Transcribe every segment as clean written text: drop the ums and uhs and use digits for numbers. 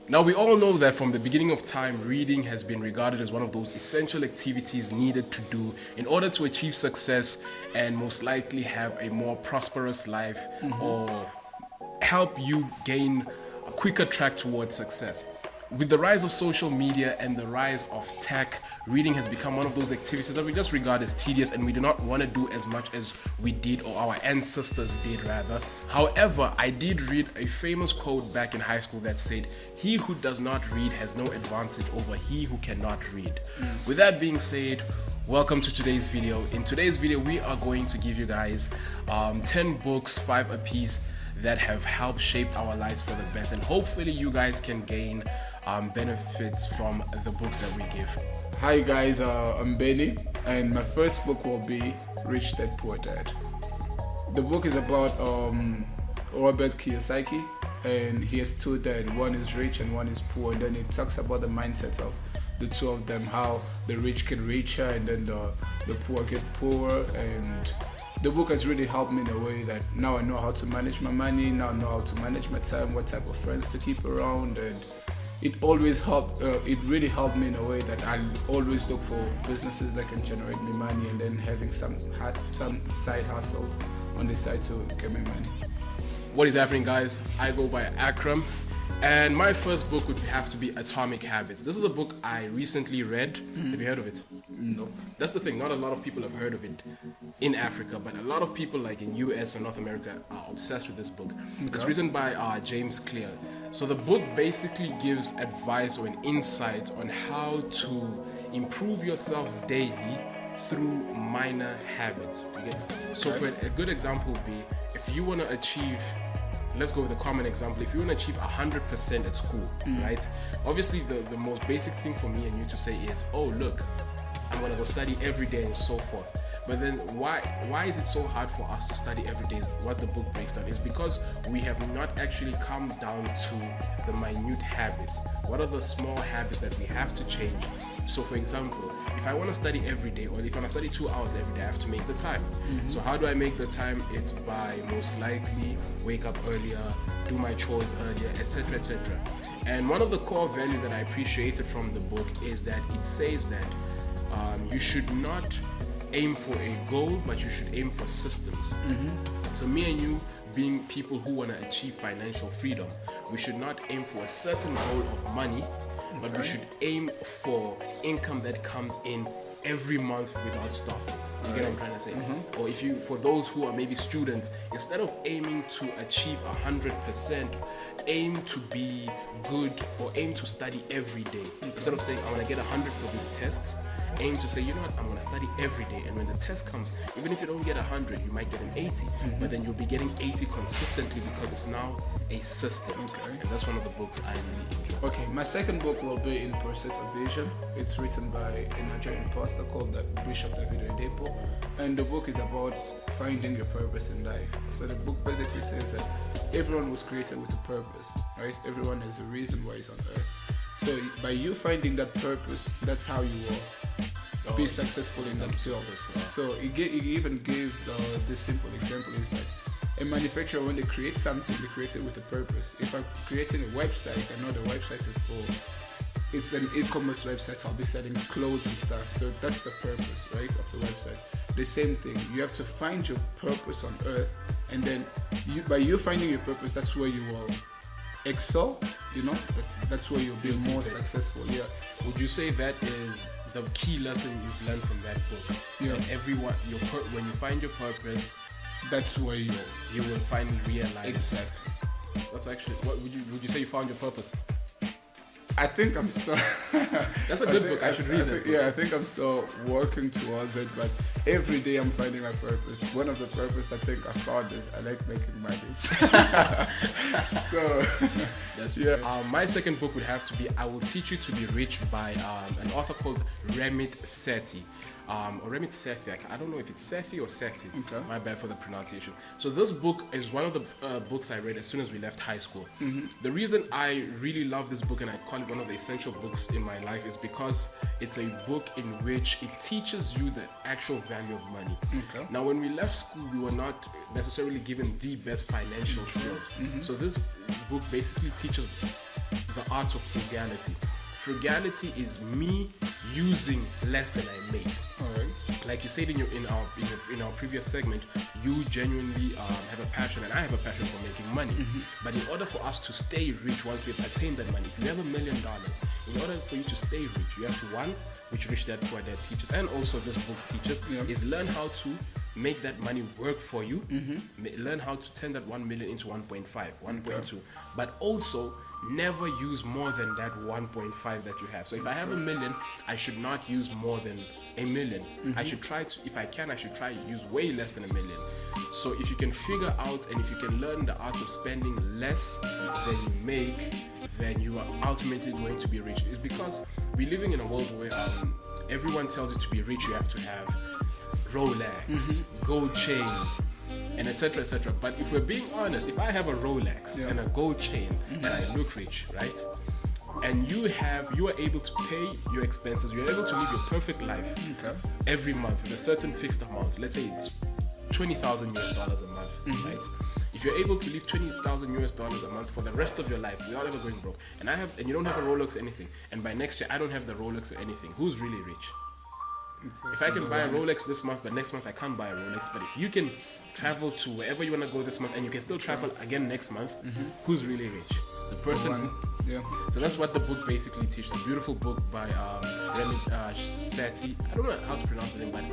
Now, we all know that from the beginning of time, reading has been regarded as one of those essential activities needed to do in order to achieve success and most likely have a more prosperous life or help you gain a quicker track towards success. With the rise of social media and the rise of tech, reading has become one of those activities that we just regard as tedious, and we do not want to do as much as we did, or our ancestors did rather. However, I did read a famous quote back in high school that said, "He who does not read has no advantage over he who cannot read." With that being said, welcome to today's video. In today's video, we are going to give you guys 10 books, 5 apiece, that have helped shape our lives for the best, and hopefully you guys can gain benefits from the books that we give. Hi guys, I'm Benny, and my first book will be Rich Dad Poor Dad. The book is about Robert Kiyosaki, and he has two dads. One is rich and one is poor, and then it talks about the mindset of the two of them, how the rich get richer and then the poor get poorer. And the book has really helped me in a way that now I know how to manage my money, now I know how to manage my time, what type of friends to keep around, and it always helped. It really helped me in a way that I always look for businesses that can generate me money, and then having some side hustles on the side to get me money. What is happening, guys? I go by Akram, and my first book would have to be Atomic Habits. This is a book I recently read. Have you heard of it? No. That's the thing, not a lot of people have heard of it in Africa, but a lot of people like in US or North America are obsessed with this book. It's written by James Clear. So the book basically gives advice or an insight on how to improve yourself daily through minor habits. So for a good example would be, if you want to achieve, let's go with a common example. If you want to achieve 100% at school, right? Obviously, the most basic thing for me and you to say is, oh, look, I'm going to go study every day and so forth. But then why is it so hard for us to study every day? What the book breaks down is because we have not actually come down to the minute habits. What are the small habits that we have to change? So for example, if I want to study every day, or if I want to study 2 hours every day, I have to make the time. So how do I make the time? It's by most likely wake up earlier, do my chores earlier, etc., etc. And one of the core values that I appreciated from the book is that it says that you should not aim for a goal, but you should aim for systems. So me and you, being people who want to achieve financial freedom, we should not aim for a certain goal of money, but we should aim for income that comes in every month without stopping. You get what I'm trying to say? Or if you, for those who are maybe students, instead of aiming to achieve 100%, aim to be good or aim to study every day. Instead of saying, I want to get 100 for this test, aim to say, you know what, I'm going to study every day, and when the test comes, even if you don't get 100, you might get an 80, but then you'll be getting 80 consistently because it's now a system. And that's one of the books I really enjoy. Okay, my second book will be In Pursuit of Vision. It's written by a Nigerian pastor called the Bishop David Oyedepo, and the book is about finding your purpose in life. So the book basically says that everyone was created with a purpose, right? Everyone has a reason why he's on earth. So by you finding that purpose, that's how you will be successful in that field. So it even gives this simple example. Is like a manufacturer, when they create something, they create it with a purpose. If I'm creating a website, I know the website is it's an e-commerce website, so I'll be selling clothes and stuff. So that's the purpose, right, of the website. The same thing, you have to find your purpose on earth, and then by you finding your purpose, that's where you will excel, you know, that's where you'll be more successful. Yeah. Would you say that is the key lesson you've learned from that book? Yeah. That everyone, when you find your purpose, that's where you will finally realize. Exactly. That's actually, what would you say you found your purpose? I think I'm still. That's a good book. I should read it. Yeah, I think I'm still working towards it, but every day I'm finding my purpose. One of the purpose I think I found is I like making money. So that's yeah. My second book would have to be I Will Teach You to Be Rich by an author called Ramit Sethi. Or Ramit Sethi. I don't know if it's Sethi or Sethi. Okay. My bad for the pronunciation. So this book is one of the books I read as soon as we left high school. The reason I really love this book and I call it one of the essential books in my life is because it's a book in which it teaches you the actual value of money. Okay. Now, when we left school, we were not necessarily given the best financial skills. So this book basically teaches the art of frugality. Frugality is me using less than I make. All right. Like you said in our previous segment, you genuinely have a passion, and I have a passion for making money. But in order for us to stay rich, once we've attained that money, if you have $1 million, in order for you to stay rich, you have to, one, which Rich Dad Poor Dad teaches, and also this book teaches, is learn how to make that money work for you. Learn how to turn that 1 million into 1.5, 1.2, but also never use more than that 1.5 that you have. So if I have $1 million, I should not use more than $1 million. I should try to, if I can, I should try to use way less than $1 million. So if you can figure out, and if you can learn the art of spending less than you make, then you are ultimately going to be rich. It's because we're living in a world where everyone tells you to be rich, you have to have Rolex, gold chains, and etc., etc. But if we're being honest, if I have a Rolex and a gold chain and I look rich, right? And you are able to pay your expenses, you're able to live your perfect life every month with a certain fixed amount. Let's say it's $20,000 a month, right? If you're able to live $20,000 a month for the rest of your life without ever going broke, and you don't have a Rolex or anything, and by next year I don't have the Rolex or anything, who's really rich? If I can buy a Rolex this month, but next month I can't buy a Rolex, but if you can travel to wherever you want to go this month and you can still travel again next month, who's really rich? The person. So that's what the book basically teaches. A beautiful book by Remy Sethi. I don't know how to pronounce it, but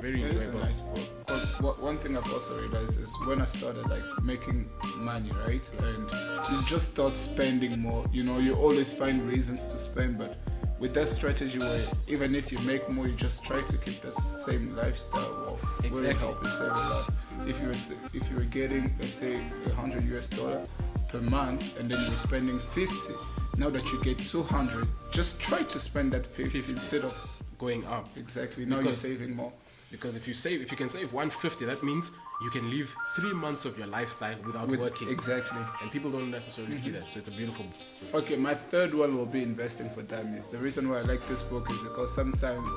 very It is a enjoyable. nice book. Because one thing I've also realized is when I started like making money, right, and you just start spending more. You know, you always find reasons to spend, but with that strategy where even if you make more, you just try to keep the same lifestyle. Will really help you save a lot. If you were getting, let's say, $100 per month, and then you were spending 50, now that you get 200, just try to spend that 50 instead of Going up. exactly. Now you're saving more. Because if you can save 150, that means you can live 3 months of your lifestyle without working. Exactly. And people don't necessarily see that. So it's a beautiful book. Okay, my third one will be investing for dummies. The reason why I like this book is because sometimes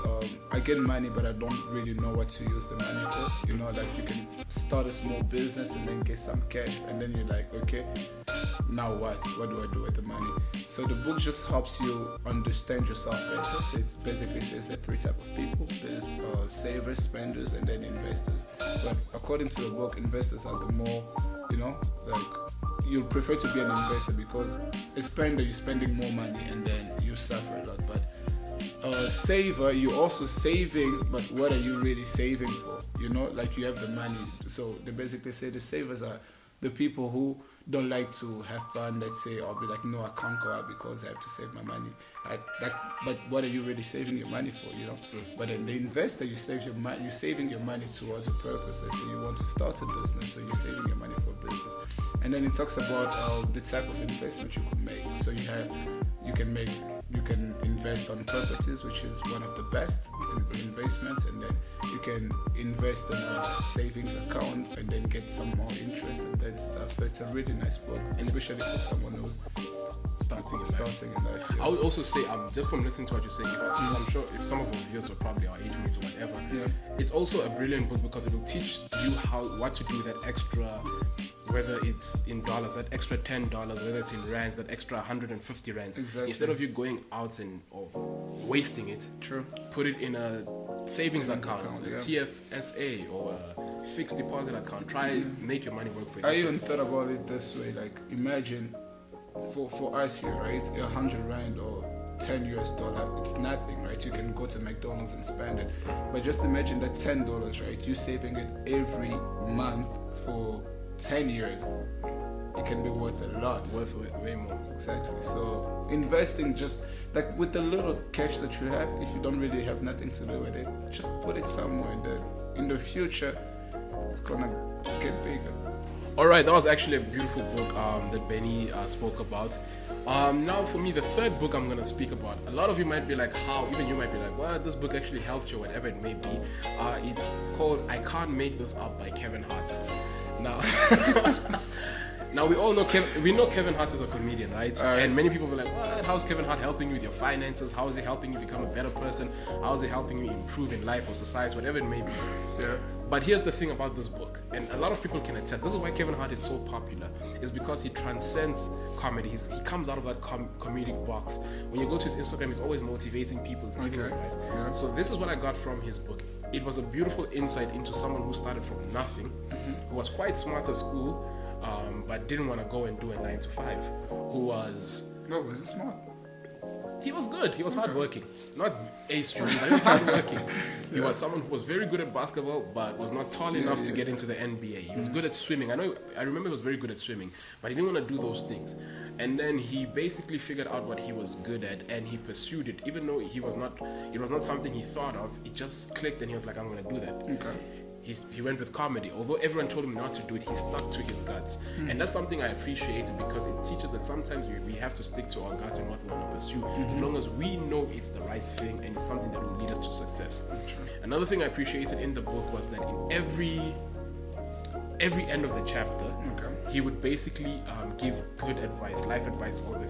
I get money, but I don't really know what to use the money for. You know, like you can start a small business and then get some cash, and then you're like, okay, now what? What do I do with the money? So the book just helps you understand yourself better. So it basically says there are 3 types of people. There's savers, spenders, and then investors. But according to the book, investors are the more, like you'll prefer to be an investor because a spender, you're spending more money and then you suffer a lot. But a saver, you're also saving, but what are you really saving for? You know, like you have the money. So they basically say the savers are the people who don't like to have fun. Let's say, I'll be like, no, I can't go out because I have to save my money. But what are you really saving your money for? You know. But then the investor, you save your money. You're saving your money towards a purpose. Let's say you want to start a business, so you're saving your money for a business. And then it talks about the type of investment you could make. So you can invest on properties, which is one of the best investments, and then you can invest in a savings account and then get some more interest and then stuff. So it's a really nice book, especially for someone who's starting in life. I would also say, just from listening to what you're saying, I'm sure if some of our viewers are probably our age mates or whatever, it's also a brilliant book because it will teach you what to do with that extra, whether it's in dollars, that extra $10, whether it's in rands, that extra 150 rands. Exactly. Instead of you going out or wasting it, put it in a savings account, a TFSA or a fixed deposit account. Try make your money work for you. I even thought about it this way, like imagine for us here, right, 100 rand or $10, it's nothing, right? You can go to McDonald's and spend it. But just imagine that $10, right? You're saving it every month for 10 years. It can be worth a lot. Worth way more. Exactly. So investing, just like with the little cash that you have, if you don't really have nothing to do with it, just put it somewhere, and then in the future it's gonna get bigger. Alright, that was actually a beautiful book that Benny spoke about. Now for me, the third book I'm going to speak about, a lot of you might be like, how? Even you might be like, well, this book actually helped you, whatever it may be. It's called I Can't Make This Up by Kevin Hart. Now we all know Kevin Hart is a comedian, right? And many people were like, what? How's Kevin Hart helping you with your finances? How is he helping you become a better person? How is he helping you improve in life or society, whatever it may be? But here's the thing about this book, and a lot of people can attest. This is why Kevin Hart is so popular, is because he transcends comedy. He comes out of that comedic box. When you go to his Instagram, he's always motivating people, he's giving advice. Yeah. So this is what I got from his book. It was a beautiful insight into someone who started from nothing, who was quite smart at school, but didn't want to go and do a 9 to 5. Who was... No, was it smart? He was good. He was hardworking. Not a student, but he was hardworking. He was someone who was very good at basketball, but was not tall enough to get into the NBA. He was good at swimming. I remember he was very good at swimming, but he didn't want to do those things. And then he basically figured out what he was good at, and he pursued it, even though it was not something he thought of. It just clicked, and he was like, I'm going to do that. Okay. He went with comedy. Although everyone told him not to do it, he stuck to his guts. And that's something I appreciated, because it teaches that sometimes we have to stick to our guts and what we want to pursue, as long as we know it's the right thing and it's something that will lead us to success. Another thing I appreciated in the book was that in every end of the chapter, he would basically give good advice, life advice, or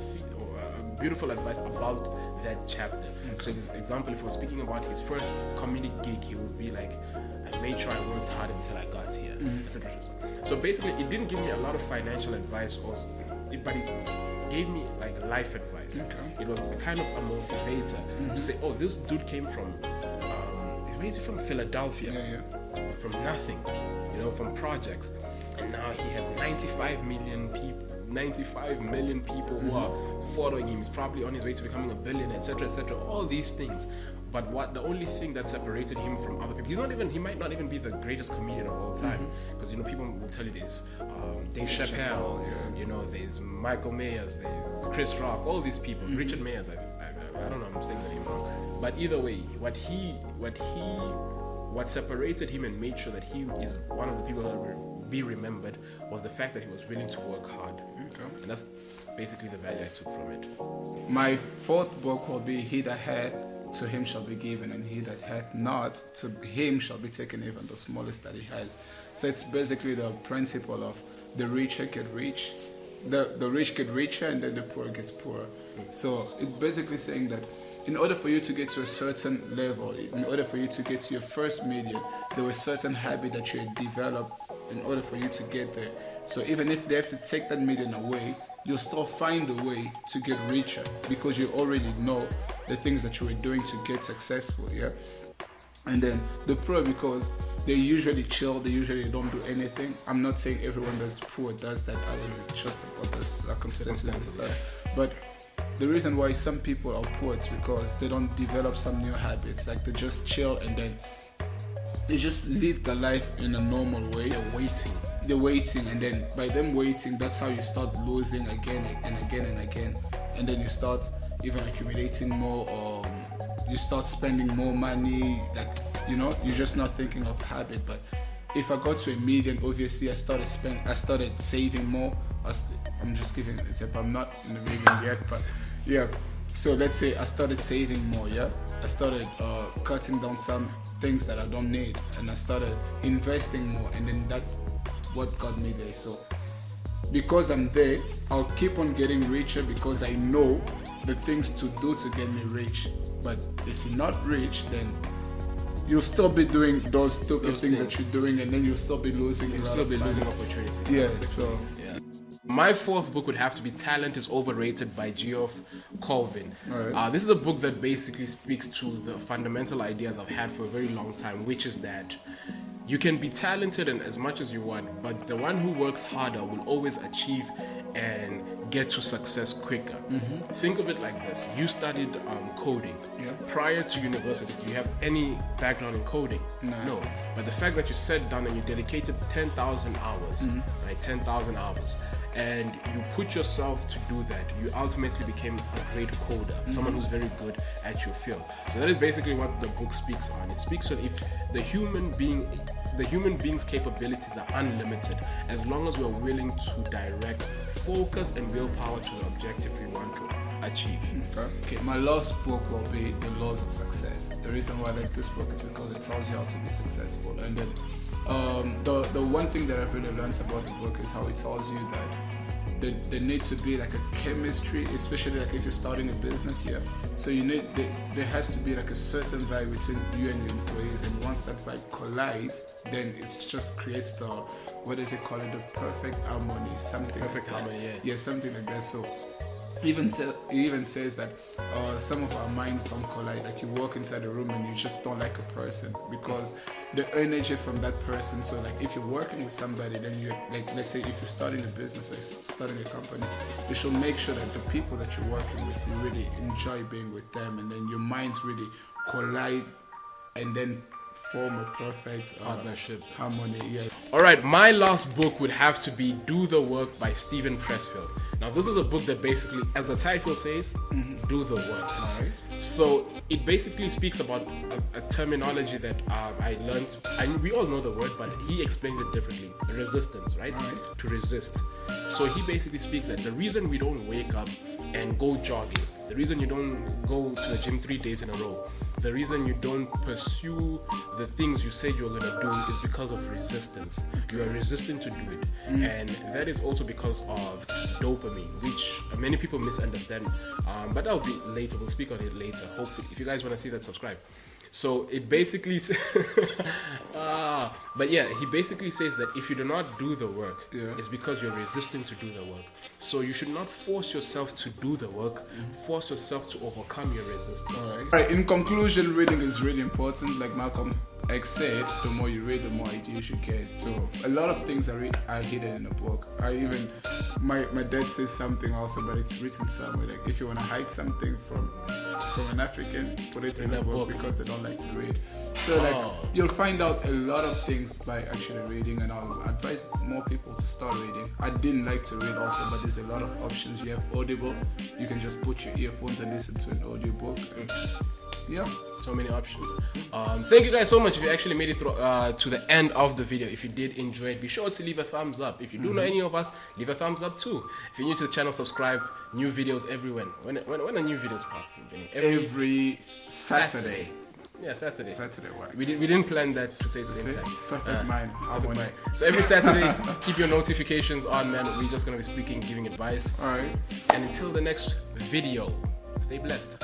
beautiful advice about that chapter. So, for example, if we're speaking about his first comedic gig, he would be like, I made sure I worked hard until I got here, etc. So basically, it didn't give me a lot of financial advice, but it gave me like life advice. It was a kind of a motivator to say, oh, this dude came from, where is he from? Philadelphia, from nothing, from projects, and now he has 95 million people who are following him. He's probably on his way to becoming a billionaire, etc., all these things. But the only thing that separated him from other people, he might not even be the greatest comedian of all time, because people will tell you there's Dave Chappelle, there's Michael Myers, there's Chris Rock, all these people, Richard Myers, I don't know, I'm saying the name wrong, but either way, what separated him and made sure that he is one of the people that will be remembered was the fact that he was willing to work hard. And that's basically the value I took from it. My fourth book will be He That Hath, to him shall be given, and he that hath not, to him shall be taken even the smallest that he has. So it's basically the principle of the richer get rich, the rich get richer, and then the poor gets poorer. So it's basically saying that in order for you to get to a certain level, in order for you to get to your first million, there was certain habit that you had developed in order for you to get there. So even if they have to take that million away, you'll still find a way to get richer, because you already know the things that you were doing to get successful, And then the poor, because they usually chill, they usually don't do anything. I'm not saying everyone that's poor does that, others is just about the circumstances and stuff. But the reason why some people are poor is because they don't develop some new habits. Like they just chill and then they just live their life in a normal way. They're waiting, and then by them waiting, that's how you start losing again and again and again, and then you start even accumulating more, or you start spending more money. Like you're just not thinking of habit. But if I got to $1 million, obviously I started saving more. I'm just giving an example. I'm not in the $1 million yet, but So let's say I started saving more. I started cutting down some things that I don't need, and I started investing more, and then that what got me there. So because I'm there, I'll keep on getting richer, because I know the things to do to get me rich. But if you're not rich, then you'll still be doing those stupid things that you're doing, and then you'll still be losing. You'll still be losing opportunity. Yes. My fourth book would have to be Talent is Overrated by Geoff Colvin. Right. This is a book that basically speaks to the fundamental ideas I've had for a very long time, which is that you can be talented and as much as you want, but the one who works harder will always achieve and get to success quicker. Think of it like this. You studied coding. Prior to university, do you have any background in coding? No. But the fact that you sat down and you dedicated 10,000 hours, right? 10,000 hours. And you put yourself to do that, you ultimately became a great coder, someone who's very good at your field. So that is basically what the book speaks on. It speaks on if the human being's capabilities are unlimited, as long as we are willing to direct focus and willpower to the objective we want to achieve. Okay. My last book will be The Laws of Success. The reason why I like this book is because it tells you how to be successful. And then the one thing that I've really learned about the book is how it tells you that there needs to be like a chemistry, especially like if you're starting a business here. So there has to be like a certain vibe between you and your employees, and once that vibe collides, then it just creates the, what does it call it, the perfect harmony, something Perfect like harmony, that. Yeah, something like that. So he even says that some of our minds don't collide. Like you walk inside a room and you just don't like a person because the energy from that person. So like if you're working with somebody, then you like, let's say if you're starting a business or starting a company, you should make sure that the people that you're working with, you really enjoy being with them, and then your minds really collide and then form a perfect partnership, harmony. Yeah. All right, my last book would have to be Do the Work by Stephen Pressfield. Now, this is a book that basically, as the title says, do the work. All right. So it basically speaks about a terminology that I learned. We all know the word, but he explains it differently. Resistance, right? To resist. So he basically speaks that the reason we don't wake up and go jogging, the reason you don't go to the gym 3 days in a row, the reason you don't pursue the things you said you're gonna do is because of resistance. You are resisting to do it, and that is also because of dopamine, which many people misunderstand. But that'll be later. We'll speak on it later. Hopefully, if you guys want to see that, subscribe. So it basically, but yeah, he basically says that if you do not do the work, it's because you're resisting to do the work. So you should not force yourself to do the work. Force yourself to overcome your resistance. All right. In conclusion, reading is really important. Like Malcolm X said, the more you read, the more ideas you get. So a lot of things are hidden in the book. My dad says something also, but it's written somewhere. Like if you want to hide something from an African, put it in a book because they don't like to read. So like you'll find out a lot of things by actually reading, and I'll advise more people to start reading. I didn't like to read also, but there's a lot of options. You have Audible. You can just put your earphones and listen to an audiobook. Yeah, so many options. Thank you guys so much if you actually made it through to the end of the video. If you did enjoy it, be sure to leave a thumbs up. If you do know any of us, leave a thumbs up too. If you're new to the channel, subscribe. New videos everywhere. When are new videos pop? Every Saturday. Yeah, Saturday. Saturday works. We didn't plan that to say at the same time. Perfect mind. Perfect mind. So every Saturday, keep your notifications on, man. We're just gonna be speaking, giving advice. All right. And until the next video, stay blessed.